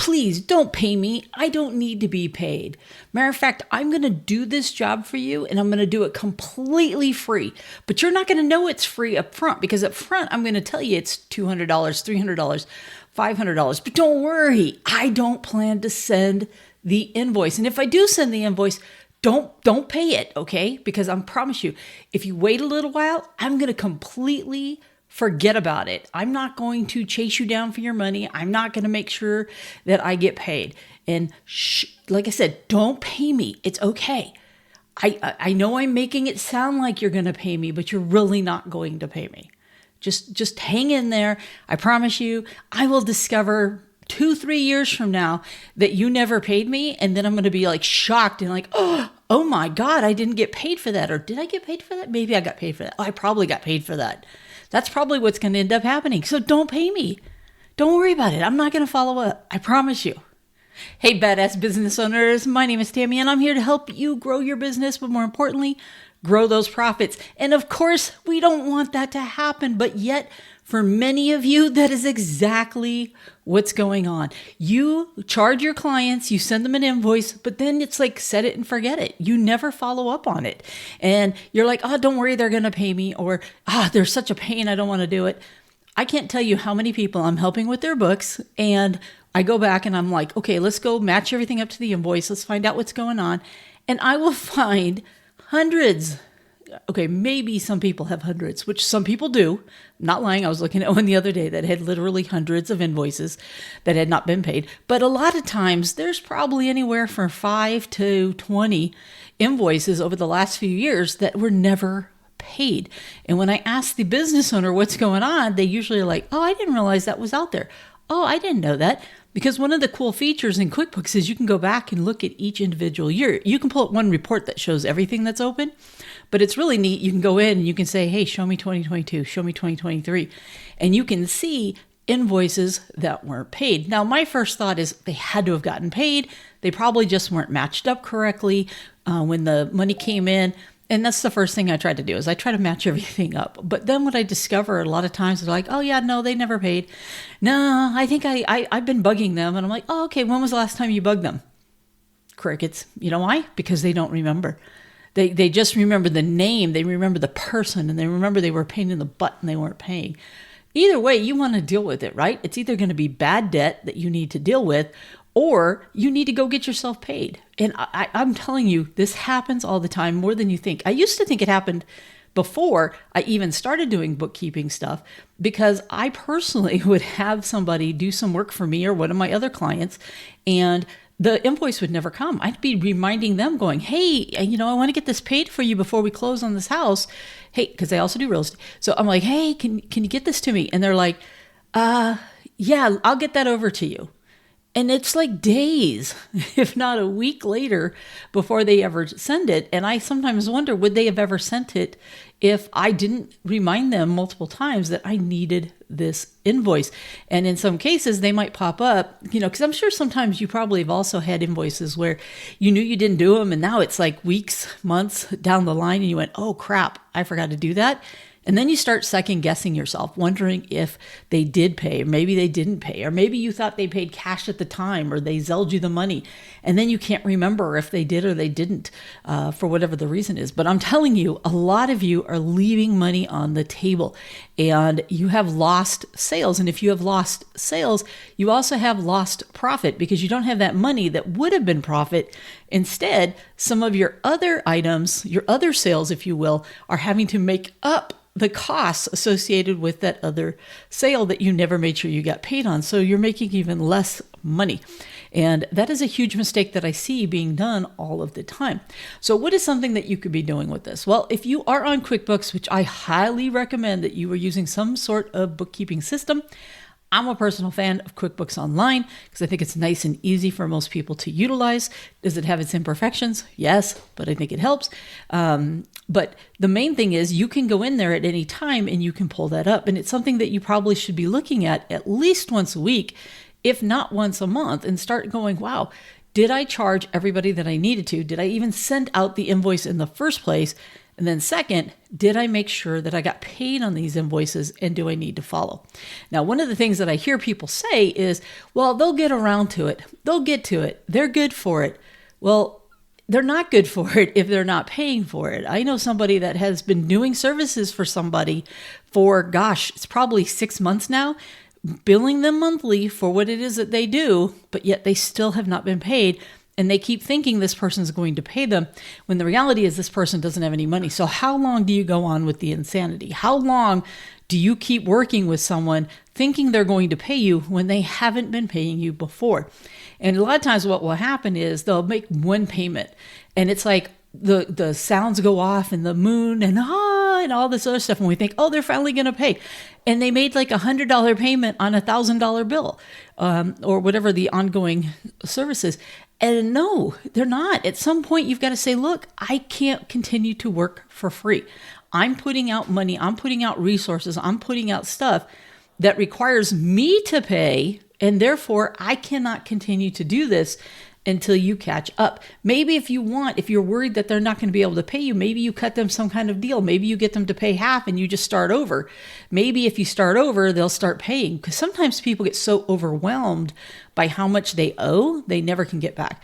Please don't pay me. I don't need to be paid. Matter of fact, I'm going to do this job for you and I'm going to do it completely free. But you're not going to know it's free up front because up front, I'm going to tell you it's $200, $300, $500. But don't worry, I don't plan to send the invoice. And if I do send the invoice, don't pay it, okay? Because I promise you, if you wait a little while, I'm going to completely forget about it. I'm not going to chase you down for your money. I'm not going to make sure that I get paid. And like I said, don't pay me. It's okay. I know I'm making it sound like you're going to pay me, but you're really not going to pay me. Just hang in there. I promise you, I will discover 2-3 years from now that you never paid me. And then I'm going to be like shocked and like, oh my God, I didn't get paid for that. Or did I get paid for that? Maybe I got paid for that. Oh, I probably got paid for that. That's probably what's going to end up happening. So don't pay me. Don't worry about it. I'm not going to follow up. I promise you. Hey, badass business owners. My name is Tammy, and I'm here to help you grow your business, but more importantly, grow those profits. And of course, we don't want that to happen, but yet for many of you, that is exactly what's going on. You charge your clients, you send them an invoice, but then it's like set it and forget it. You never follow up on it. And you're like, oh, don't worry, they're going to pay me. Or, they're such a pain, I don't want to do it. I can't tell you how many people I'm helping with their books. And I go back and I'm like, okay, let's go match everything up to the invoice. Let's find out what's going on. And I will find hundreds. Okay, maybe some people have hundreds, which some people do. I'm not lying. I was looking at one the other day that had literally hundreds of invoices that had not been paid. But a lot of times there's probably anywhere from 5 to 20 invoices over the last few years that were never paid. And when I ask the business owner what's going on, they usually are like, oh, I didn't realize that was out there. Oh, I didn't know that. Because one of the cool features in QuickBooks is you can go back and look at each individual year. You can pull up one report that shows everything that's open, but it's really neat. You can go in and you can say, hey, show me 2022, show me 2023. And you can see invoices that weren't paid. Now, my first thought is they had to have gotten paid. They probably just weren't matched up correctly when the money came in. And that's the first thing I tried to do is I try to match everything up. But then what I discover a lot of times they're like, oh yeah, no, they never paid. No, I think I've been bugging them. And I'm like, oh, okay, when was the last time you bugged them? Crickets. You know why? Because they don't remember. They just remember the name. They remember the person and they remember they were a pain in the butt and they weren't paying. Either way, you want to deal with it, right? It's either going to be bad debt that you need to deal with or you need to go get yourself paid. And I'm telling you, this happens all the time, more than you think. I used to think it happened before I even started doing bookkeeping stuff because I personally would have somebody do some work for me or one of my other clients and the invoice would never come. I'd be reminding them going, hey, I want to get this paid for you before we close on this house. Hey, because I also do real estate. So I'm like, hey, can you get this to me? And they're like, yeah, I'll get that over to you. And it's like days, if not a week later, before they ever send it. And I sometimes wonder, would they have ever sent it if I didn't remind them multiple times that I needed this invoice? And in some cases, they might pop up, because I'm sure sometimes you probably have also had invoices where you knew you didn't do them. And now it's like weeks, months down the line. And you went, oh, crap, I forgot to do that. And then you start second guessing yourself, wondering if they did pay, or maybe they didn't pay, or maybe you thought they paid cash at the time, or they Zelled you the money. And then you can't remember if they did or they didn't for whatever the reason is. But I'm telling you, a lot of you are leaving money on the table and you have lost sales. And if you have lost sales, you also have lost profit because you don't have that money that would have been profit. Instead, some of your other items, your other sales, if you will, are having to make up the costs associated with that other sale that you never made sure you got paid on. So you're making even less money. And that is a huge mistake that I see being done all of the time. So what is something that you could be doing with this? Well, if you are on QuickBooks, which I highly recommend that you are using some sort of bookkeeping system, I'm a personal fan of QuickBooks Online because I think it's nice and easy for most people to utilize. Does it have its imperfections? Yes, but I think it helps. But the main thing is you can go in there at any time and you can pull that up. And it's something that you probably should be looking at least once a week, if not once a month, and start going, wow, did I charge everybody that I needed to? Did I even send out the invoice in the first place? And then second, did I make sure that I got paid on these invoices, and do I need to follow? Now, one of the things that I hear people say is, well, they'll get around to it. They'll get to it. They're good for it. Well, they're not good for it if they're not paying for it. I know somebody that has been doing services for somebody for, gosh, it's probably 6 months now, billing them monthly for what it is that they do, but yet they still have not been paid. And they keep thinking this person's going to pay them when the reality is this person doesn't have any money. So how long do you go on with the insanity? How long do you keep working with someone thinking they're going to pay you when they haven't been paying you before? And a lot of times what will happen is they'll make one payment, and it's like the sounds go off and the moon and all this other stuff. And we think, oh, they're finally going to pay. And they made like $100 payment on $1,000 bill or whatever the ongoing service is. And no, they're not. At some point, you've got to say, look, I can't continue to work for free. I'm putting out money. I'm putting out resources. I'm putting out stuff that requires me to pay. And therefore, I cannot continue to do this until you catch up. Maybe if you're worried that they're not going to be able to pay you, maybe you cut them some kind of deal. Maybe you get them to pay half and you just start over. Maybe if you start over, they'll start paying, because sometimes people get so overwhelmed by how much they owe, they never can get back.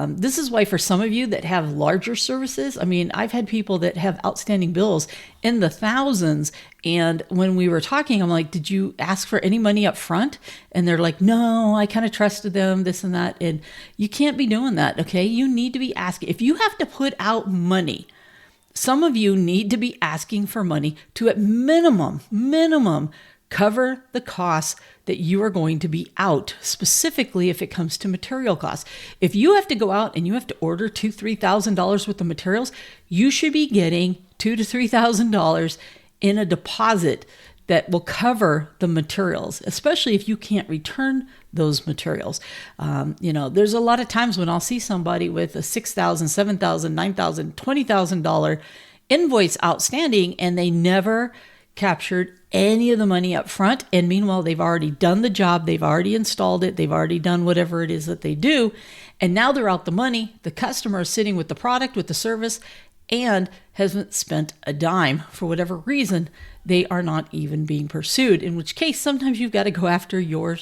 This is why for some of you that have larger services, I mean, I've had people that have outstanding bills in the thousands. And when we were talking, I'm like, did you ask for any money up front? And they're like, no, I kind of trusted them, this and that. And you can't be doing that, okay? You need to be asking. If you have to put out money, some of you need to be asking for money to at minimum, cover the costs that you are going to be out, specifically if it comes to material costs. If you have to go out and you have to order $2,000-$3,000 worth of materials, you should be getting $2,000 to $3,000 in a deposit that will cover the materials, especially if you can't return those materials. There's a lot of times when I'll see somebody with a $6,000, $7,000, $9,000, $20,000 invoice outstanding, and they never captured any of the money up front. And meanwhile, they've already done the job. They've already installed it. They've already done whatever it is that they do. And now they're out the money. The customer is sitting with the product, with the service, and hasn't spent a dime. For whatever reason, they are not even being pursued, in which case sometimes you've got to go after your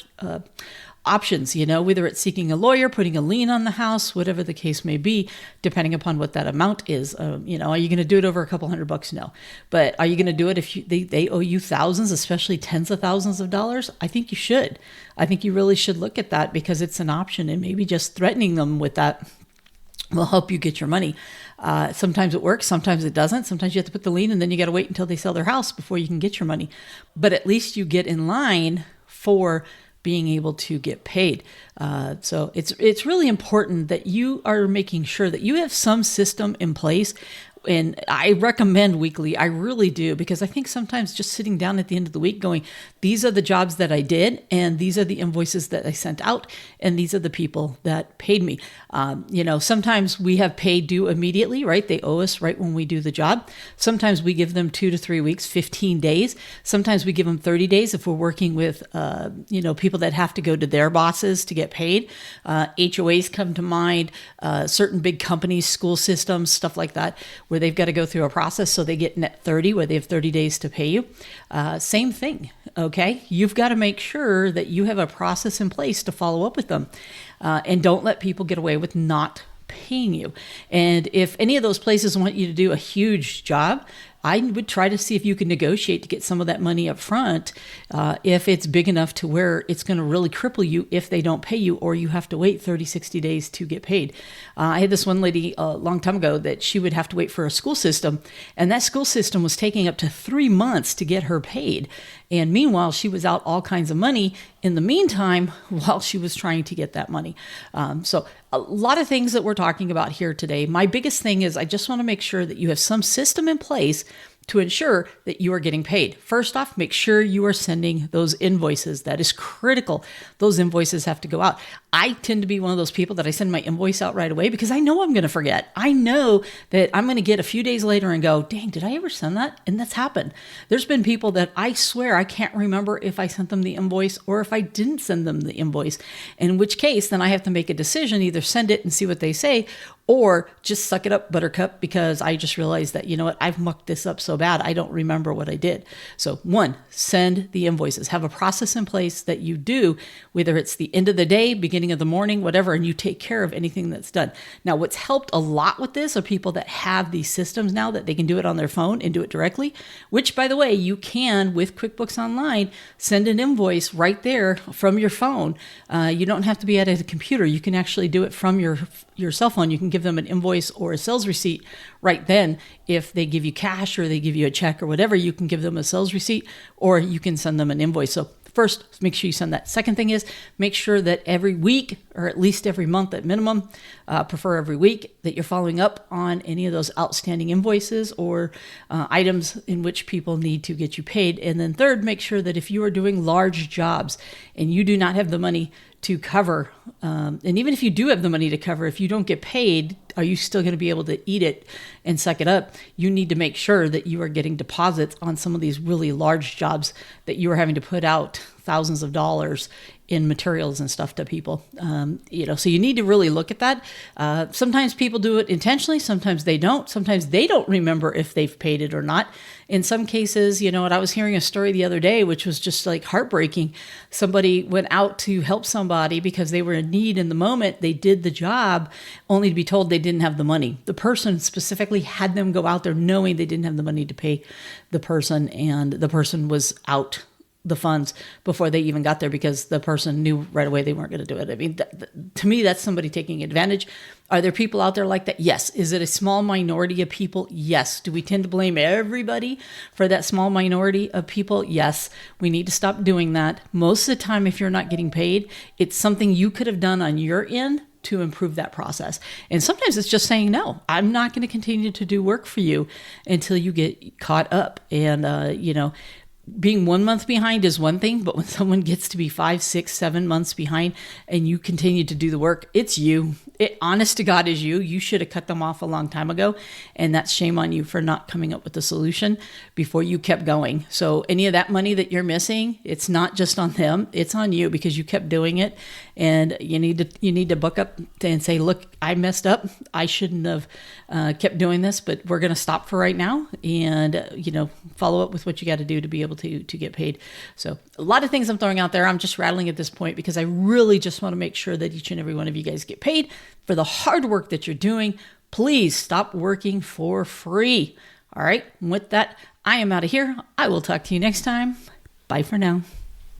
options, whether it's seeking a lawyer, putting a lien on the house, whatever the case may be, depending upon what that amount is. Are you going to do it over a couple $100? No. But are you going to do it if they owe you thousands, especially tens of thousands of dollars? I think you should. I think you really should look at that, because it's an option, and maybe just threatening them with that will help you get your money. Sometimes it works, sometimes it doesn't. Sometimes you have to put the lien, and then you got to wait until they sell their house before you can get your money. But at least you get in line for being able to get paid. So it's really important that you are making sure that you have some system in place. And I recommend weekly. I really do, because I think sometimes just sitting down at the end of the week going, these are the jobs that I did, and these are the invoices that I sent out, and these are the people that paid me. Sometimes we have pay due immediately, right? They owe us right when we do the job. Sometimes we give them 2 to 3 weeks, 15 days. Sometimes we give them 30 days if we're working with, people that have to go to their bosses to get paid. HOAs come to mind, certain big companies, school systems, stuff like that, where they've got to go through a process. So they get net 30, where they have 30 days to pay you. Same thing. Okay. You've got to make sure that you have a process in place to follow up with them. And don't let people get away with not paying you. And if any of those places want you to do a huge job, I would try to see if you can negotiate to get some of that money up front, if it's big enough to where it's going to really cripple you if they don't pay you, or you have to wait 30, 60 days to get paid. I had this one lady a long time ago that she would have to wait for a school system, and that school system was taking up to 3 months to get her paid. And meanwhile, she was out all kinds of money in the meantime while she was trying to get that money. So a lot of things that we're talking about here today. My biggest thing is I just want to make sure that you have some system in place to ensure that you are getting paid. First off, make sure you are sending those invoices. That is critical. Those invoices have to go out. I tend to be one of those people that I send my invoice out right away because I know I'm going to forget. I know that I'm going to get a few days later and go, dang, did I ever send that? And that's happened. There's been people that I swear I can't remember if I sent them the invoice or if I didn't send them the invoice, in which case then I have to make a decision, either send it and see what they say, or just suck it up, buttercup, because I just realized that, you know what, I've mucked this up so bad, I don't remember what I did. So one, send the invoices. Have a process in place that you do, whether it's the end of the day, beginning of the morning, whatever, and you take care of anything that's done. Now, what's helped a lot with this are people that have these systems now that they can do it on their phone and do it directly, which, by the way, you can, with QuickBooks Online, send an invoice right there from your phone. You don't have to be at a computer. You can actually do it from your cell phone. You can give them an invoice or a sales receipt right then. If they give you cash or they give you a check or whatever, you can give them a sales receipt or you can send them an invoice. So first, make sure you send that. Second thing is make sure that every week, or at least every month at minimum, prefer every week, that you're following up on any of those outstanding invoices or items in which people need to get you paid. And then third, make sure that if you are doing large jobs and you do not have the money to cover, and even if you do have the money to cover, if you don't get paid, are you still going to be able to eat it and suck it up? You need to make sure that you are getting deposits on some of these really large jobs that you are having to put out thousands of dollars in materials and stuff to people. So you need to really look at that. Sometimes people do it intentionally. Sometimes they don't. Sometimes they don't remember if they've paid it or not. In some cases, and I was hearing a story the other day, which was just like heartbreaking. Somebody went out to help somebody because they were in need in the moment. They did the job only to be told they didn't have the money. The person specifically had them go out there knowing they didn't have the money to pay the person, and the person was out the funds before they even got there because the person knew right away they weren't going to do it. I mean, to me, that's somebody taking advantage. Are there people out there like that? Yes. Is it a small minority of people? Yes. Do we tend to blame everybody for that small minority of people? Yes. We need to stop doing that. Most of the time, if you're not getting paid, it's something you could have done on your end to improve that process. And sometimes it's just saying, no, I'm not going to continue to do work for you until you get caught up. And, being 1 month behind is one thing, but when someone gets to be 5, 6, 7 months behind and you continue to do the work, it's you. It, honest to God, is you. You should have cut them off a long time ago. And that's shame on you for not coming up with a solution before you kept going. So any of that money that you're missing, it's not just on them, it's on you because you kept doing it. And you need to book up and say, look, I messed up. I shouldn't have kept doing this, but we're going to stop for right now and, follow up with what you got to do to be able to get paid. So a lot of things I'm throwing out there. I'm just rattling at this point because I really just want to make sure that each and every one of you guys get paid for the hard work that you're doing. Please stop working for free. All right. And with that, I am out of here. I will talk to you next time. Bye for now.